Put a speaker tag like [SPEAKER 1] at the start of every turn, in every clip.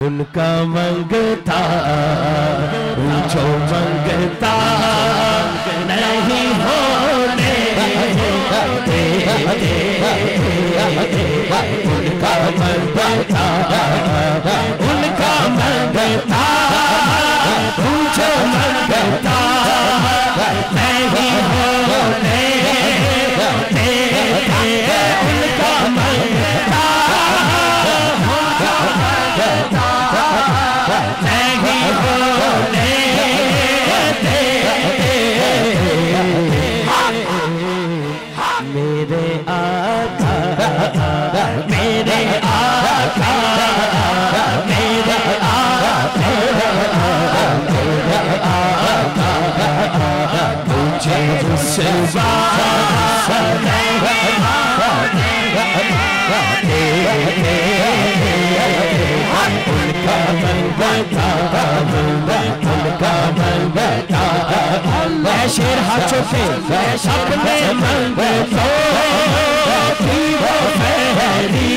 [SPEAKER 1] उनका मंगता पूछो मंगता नहीं होने उनका मंगता पूछो मंगता नहीं होने उनका मंगता मेरे आका मेरे आका मेरे आका मुझे मुझसे शेर हाथों पे अपने मंगतों की वो पहली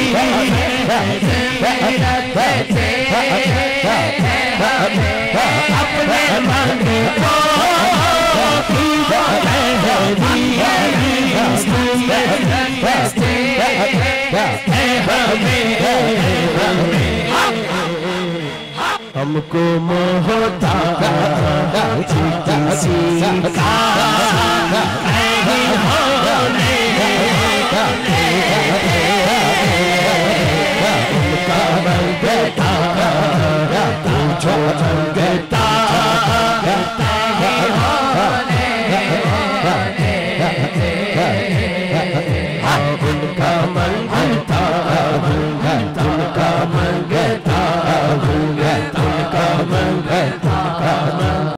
[SPEAKER 1] अपने मंगतों की वो हमको मोहता किसी का नहीं होने उनका मंगता पूछो मंगता